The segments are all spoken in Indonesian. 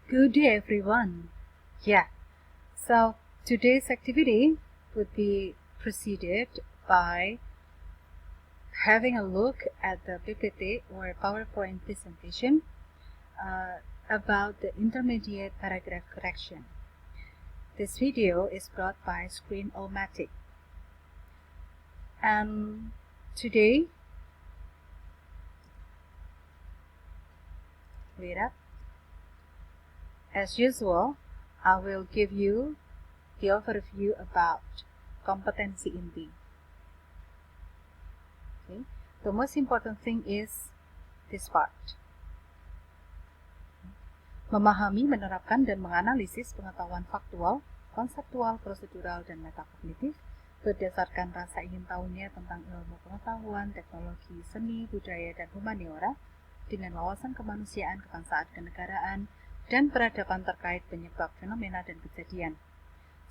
Good day, everyone. So today's activity would be preceded by having a look at the PPT or PowerPoint presentation about the intermediate paragraph correction. This video is brought by Screen-O-Matic. And today, as usual, I will give you the overview about competency inti. Okay. The most important thing is this part. Memahami, menerapkan, dan menganalisis pengetahuan faktual, konseptual, prosedural, dan metakognitif berdasarkan rasa ingin tahunya tentang ilmu pengetahuan, teknologi, seni, budaya, dan humaniora dengan wawasan kemanusiaan, kebangsaan, kenegaraan, dan peradaban terkait penyebab fenomena dan kejadian,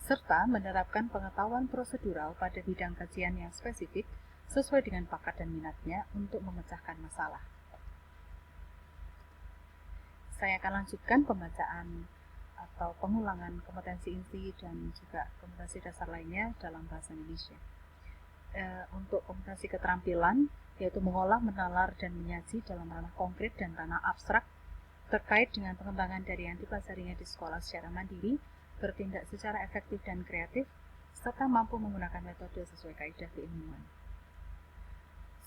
serta menerapkan pengetahuan prosedural pada bidang kajian yang spesifik sesuai dengan bakat dan minatnya untuk memecahkan masalah. Saya akan lanjutkan pembacaan atau pengulangan kompetensi inti dan juga kompetensi dasar lainnya dalam bahasa Indonesia. Untuk kompetensi keterampilan, yaitu mengolah, menalar, dan menyaji dalam ranah konkret dan ranah abstrak terkait dengan pengembangan dari yang dipelajarinya di sekolah secara mandiri, bertindak secara efektif dan kreatif, serta mampu menggunakan metode sesuai kaidah keilmuan.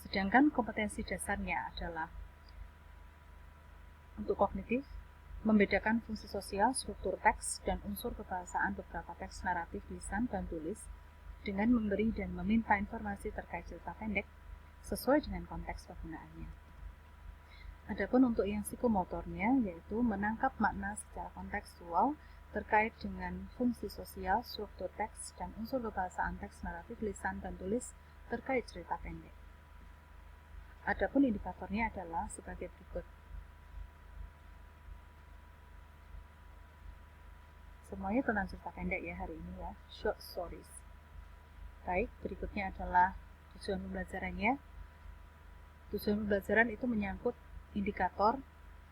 Sedangkan kompetensi dasarnya adalah untuk kognitif, membedakan fungsi sosial, struktur teks, dan unsur kebahasaan beberapa teks naratif lisan dan tulis dengan memberi dan meminta informasi terkait cerita pendek sesuai dengan konteks penggunaannya. Adapun untuk yang psikomotornya, yaitu menangkap makna secara kontekstual terkait dengan fungsi sosial, struktur teks, dan unsur kebahasaan teks naratif lisan dan tulis terkait cerita pendek. Adapun indikatornya adalah sebagai berikut. Semuanya tentang cerita pendek ya hari ini ya, short stories. Baik, berikutnya adalah tujuan pembelajarannya. Tujuan pembelajaran itu menyangkut indikator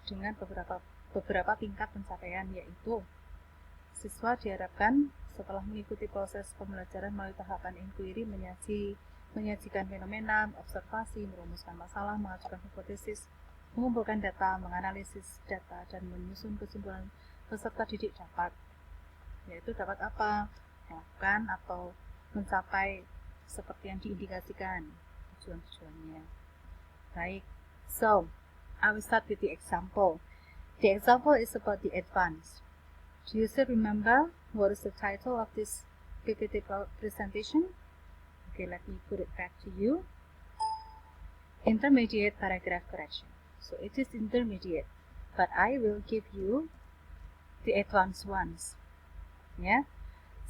dengan beberapa tingkat pencapaian, yaitu siswa diharapkan setelah mengikuti proses pembelajaran melalui tahapan inquiry menyajikan fenomena, observasi, merumuskan masalah, mengajukan hipotesis, mengumpulkan data, menganalisis data, dan menyusun kesimpulan peserta didik dapat, yaitu dapat apa? Melakukan atau mencapai seperti yang diindikasikan tujuan-tujuannya. Baik, so I will start with the example. The example is about the advance. Do you still remember what is the title of this PPT presentation? Okay, let me put it back to you. Intermediate paragraph correction. So it is intermediate, but I will give you the advanced ones. Ya,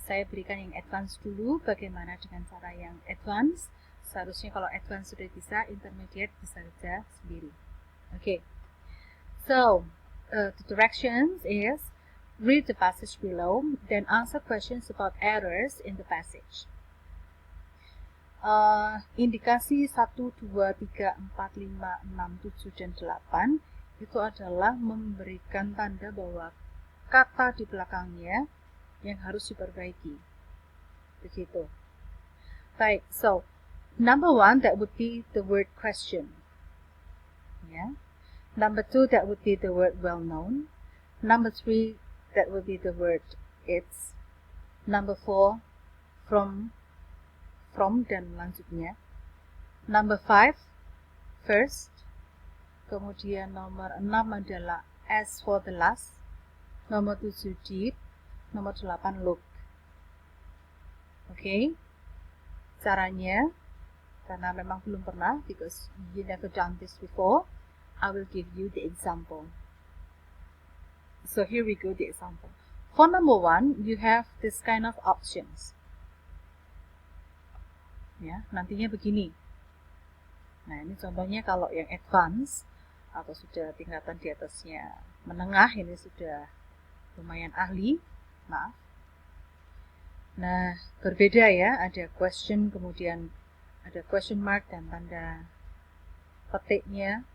saya berikan yang advance dulu. Bagaimana dengan cara yang advance? Seharusnya kalau advance sudah bisa, intermediate bisa saja sendiri. Okay, so the directions is read the passage below, then answer questions about errors in the passage. Indikasi 1, 2, 3, 4, 5, 6, 7, dan 8 itu adalah memberikan tanda bahwa kata di belakangnya yang harus diperbaiki. Begitu. Baik, so number 1 that would be the word question. Yeah. Number 2 that would be the word well known. Number 3 that would be the word it's. Number 4 from dan lanjutnya. Number 5 first. Kemudian nomor 6 adalah as for the last. Nomor 7 deep. Nomor 8 look. Okay. Caranya, karena memang belum pernah, because you never done this before, I will give you the example. So here we go, the example. For number 1, you have this kind of options. Ya, nantinya begini. Nah, ini contohnya kalau yang advance atau sudah tingkatan di atasnya menengah, ini sudah lumayan ahli. Maaf. Nah, berbeda ya, ada question, kemudian ada question mark dan tanda petiknya,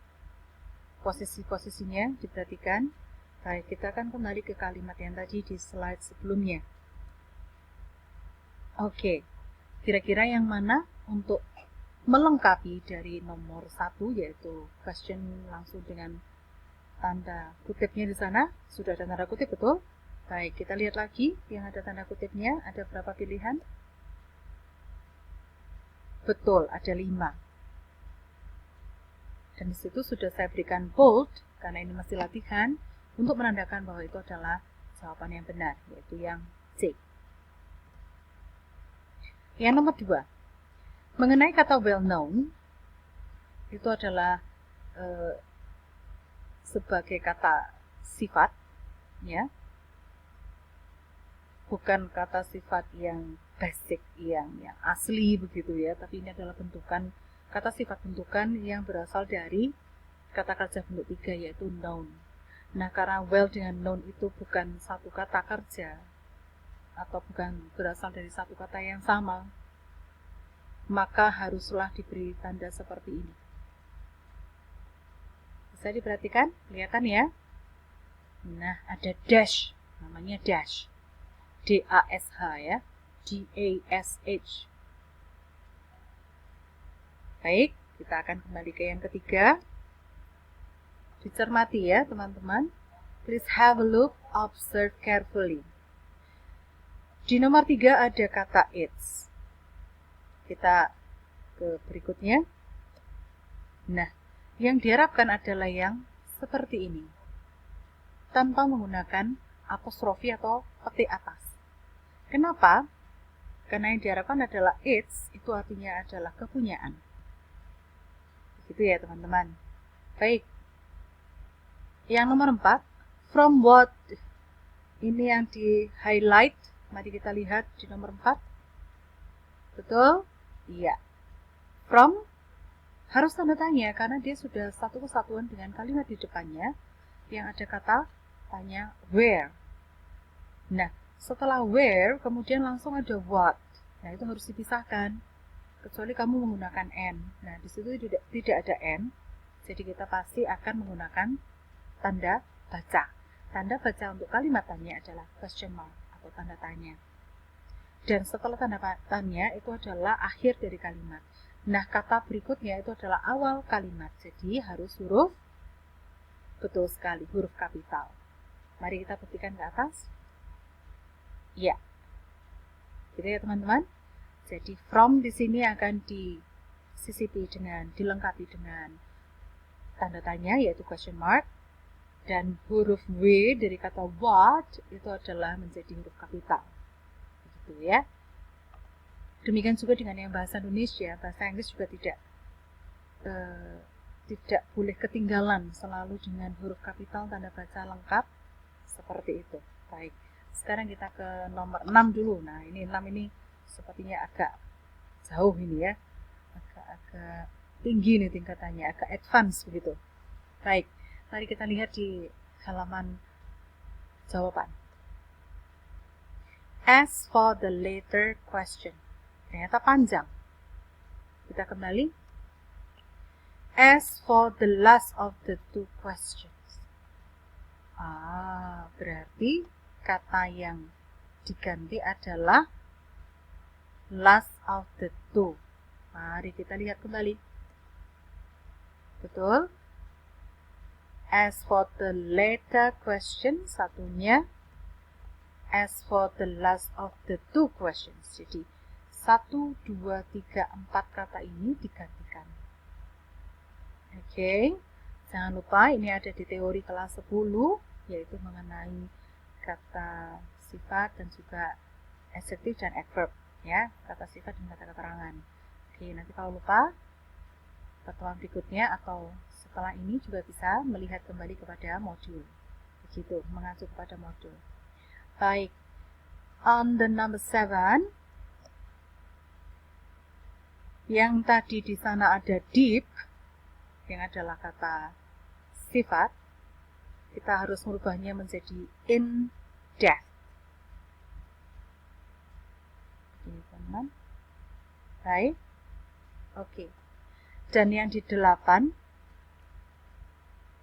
posisi-posisinya diperhatikan. Baik, kita akan kembali ke kalimat yang tadi di slide sebelumnya. Oke, kira-kira yang mana untuk melengkapi dari nomor 1, yaitu question langsung dengan tanda kutipnya di sana? Sudah ada tanda kutip, betul? Baik, kita lihat lagi yang ada tanda kutipnya, ada berapa pilihan? Betul, ada 5. Dan disitu sudah saya berikan bold, karena ini masih latihan, untuk menandakan bahwa itu adalah jawaban yang benar, yaitu yang C. Yang nomor 2, mengenai kata well known, itu adalah sebagai kata sifat, ya, bukan kata sifat yang basic, yang asli begitu ya, tapi ini adalah bentukan, kata sifat bentukan yang berasal dari kata kerja bentuk 3, yaitu known. Nah, karena well dengan known itu bukan satu kata kerja, atau bukan berasal dari satu kata yang sama, maka haruslah diberi tanda seperti ini. Bisa diperhatikan? Kelihatan ya? Nah, ada dash, namanya dash. D-A-S-H ya. D-A-S-H. Baik, kita akan kembali ke yang ketiga. Dicermati ya teman-teman. Please have a look, observe carefully. Di nomor 3 ada kata it's. Kita ke berikutnya. Nah, yang diharapkan adalah yang seperti ini, tanpa menggunakan apostrofi atau petik atas. Kenapa? Karena yang diharapkan adalah it's, itu artinya adalah kepunyaan. Begitu ya teman-teman. Baik. Yang nomor 4, from what? Ini yang di highlight. Mari kita lihat di nomor 4. Betul? Iya. From harus tanda tanya karena dia sudah satu kesatuan dengan kalimat di depannya yang ada kata tanya where. Nah, setelah where kemudian langsung ada what. Nah, itu harus dipisahkan. Kecuali kamu menggunakan n. Nah, di situ tidak ada n. Jadi kita pasti akan menggunakan tanda baca. Tanda baca untuk kalimat tanya adalah question mark atau tanda tanya. Dan setelah tanda tanya itu adalah akhir dari kalimat. Nah, kata berikutnya itu adalah awal kalimat. Jadi harus huruf, betul sekali, huruf kapital. Mari kita buktikan ke atas. Ya. Gitu ya teman-teman. Jadi from di sini akan disisipi dilengkapi dengan tanda tanya yaitu question mark. Dan huruf W dari kata what itu adalah menjadi huruf kapital. Begitu ya. Demikian juga dengan yang bahasa Indonesia, bahasa Inggris juga tidak boleh ketinggalan, selalu dengan huruf kapital tanda baca lengkap seperti itu. Baik, sekarang kita ke nomor 6 dulu. Nah, ini 6 ini sepertinya agak jauh ini ya, agak tinggi nih tingkatannya, agak advance begitu. Baik, mari kita lihat di halaman jawaban. As for the later question, ternyata panjang. Kita kembali. As for the last of the two questions. Berarti kata yang diganti adalah last of the two. Mari kita lihat kembali. Betul? As for the later question, satunya. As for the last of the two questions. Jadi 1, 2, 3, 4 kata ini digantikan. Oke, jangan lupa ini ada di teori kelas 10, yaitu mengenai kata sifat dan juga adjektif dan adverb, ya, kata sifat dan kata keterangan. Oke, nanti kalau lupa, pertemuan berikutnya atau setelah ini juga bisa melihat kembali kepada modul. Begitu, mengacu kepada modul. Baik, on the number 7, yang tadi di sana ada deep, yang adalah kata sifat, kita harus merubahnya menjadi in depth. Oke, teman. Baik. Oke. Dan yang di 8,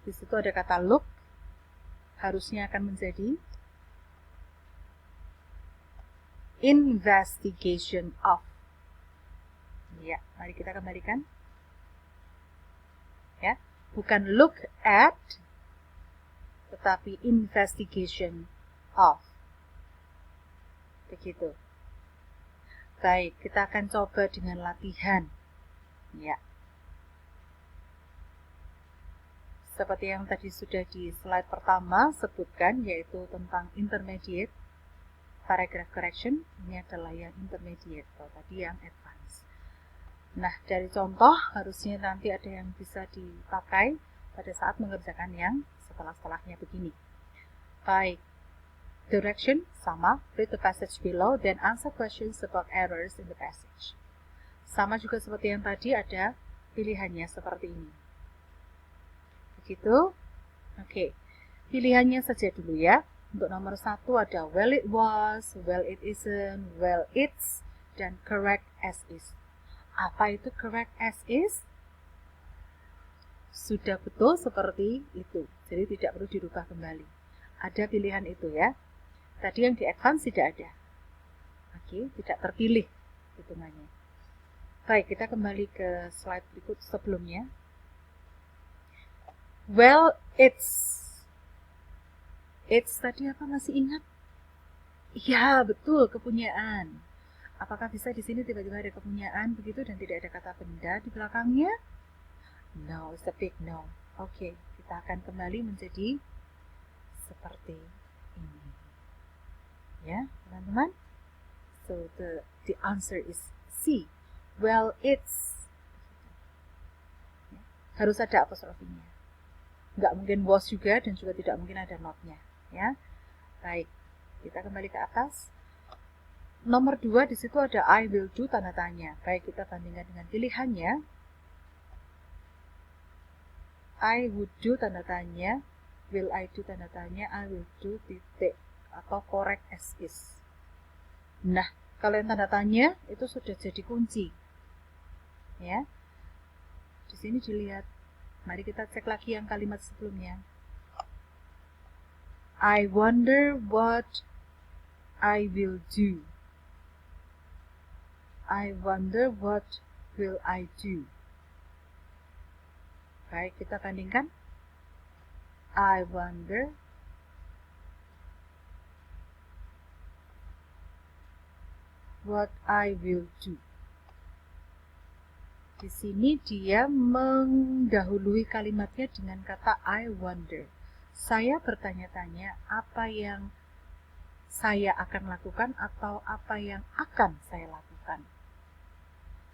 di situ ada kata look, harusnya akan menjadi investigation of. Ya, mari kita kembalikan. Ya, bukan look at, tetapi investigation of. Begitu. Baik, kita akan coba dengan latihan. Ya. Seperti yang tadi sudah di slide pertama sebutkan, yaitu tentang intermediate paragraph correction. Ini adalah yang intermediate, kalau tadi yang advance. Nah, dari contoh harusnya nanti ada yang bisa dipakai pada saat mengerjakan yang setelah-setelahnya begini. Baik, direction sama, read the passage below, then answer questions about errors in the passage. Sama juga seperti yang tadi, ada pilihannya seperti ini. Begitu. Oke, pilihannya saja dulu ya. Untuk nomor 1 ada well it was, well it isn't, well it's, dan correct as is. Apa itu correct as is? Sudah betul seperti itu, jadi tidak perlu dirubah kembali. Ada pilihan itu ya. Tadi yang di advance tidak ada. Oke, tidak terpilih hitungannya. Baik, kita kembali ke slide berikut sebelumnya. Well, it's tadi apa, masih ingat? Ya, betul, kepunyaan. Apakah bisa di sini tiba-tiba ada kepunyaan begitu dan tidak ada kata benda di belakangnya? No, it's a big no. Oke, kita akan kembali menjadi seperti ini. Ya, teman-teman. So the answer is C. Well, it's. Harus ada apostrofinya. Nggak mungkin was juga dan juga tidak mungkin ada not-nya. Ya, baik. Kita kembali ke atas. Nomor 2 di situ ada I will do tanda tanya. Baik, kita bandingkan dengan pilihannya. I would do tanda tanya, will I do tanda tanya, I will do titik atau correct as is. Nah, kalau yang tanda tanya itu sudah jadi kunci. Ya. Di sini dilihat. Mari kita cek lagi yang kalimat sebelumnya. I wonder what I will do. I wonder what will I do. Baik, kita bandingkan. I wonder what I will do. Di sini dia mendahului kalimatnya dengan kata I wonder. Saya bertanya-tanya apa yang saya akan lakukan atau apa yang akan saya lakukan.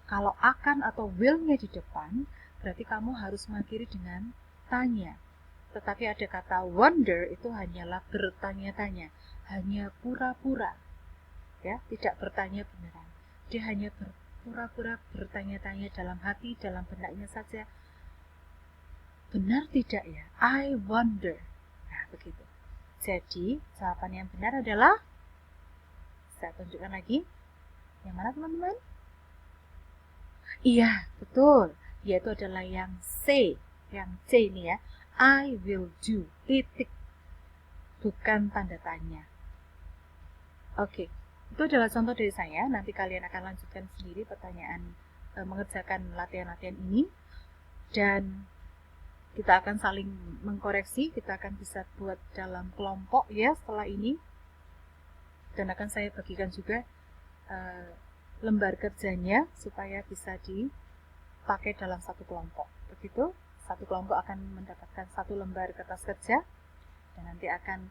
Kalau akan atau will-nya di depan, berarti kamu harus mengakhiri dengan tanya. Tetapi ada kata wonder itu hanyalah bertanya-tanya, hanya pura-pura. Ya, tidak bertanya beneran. Dia hanya pura-pura bertanya-tanya dalam hati, dalam benaknya saja. Benar tidak ya? I wonder. Nah, begitu. Jadi, jawaban yang benar adalah, saya tunjukkan lagi. Yang mana teman-teman? Iya, betul. Yaitu adalah yang C. Yang C ini ya. I will do. Titik. Bukan tanda tanya. Oke. Itu adalah contoh dari saya. Nanti kalian akan lanjutkan sendiri pertanyaan, mengerjakan latihan-latihan ini. Dan kita akan saling mengkoreksi. Kita akan bisa buat dalam kelompok ya setelah ini. Dan akan saya bagikan juga lembar kerjanya supaya bisa dipakai dalam satu kelompok. Begitu, satu kelompok akan mendapatkan satu lembar kertas kerja dan nanti akan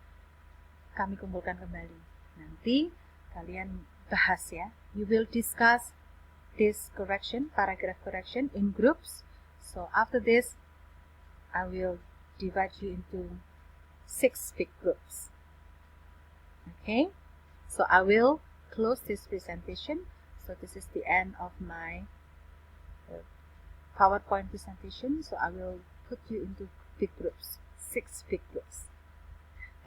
kami kumpulkan kembali. Nanti kalian bahas ya. You will discuss this correction, paragraph correction in groups. So after this, I will divide you into 6 big groups. Okay, so I will close this presentation. So this is the end of my PowerPoint presentation. So I will put you into big groups, 6 big groups.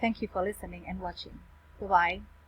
Thank you for listening and watching. Bye-bye.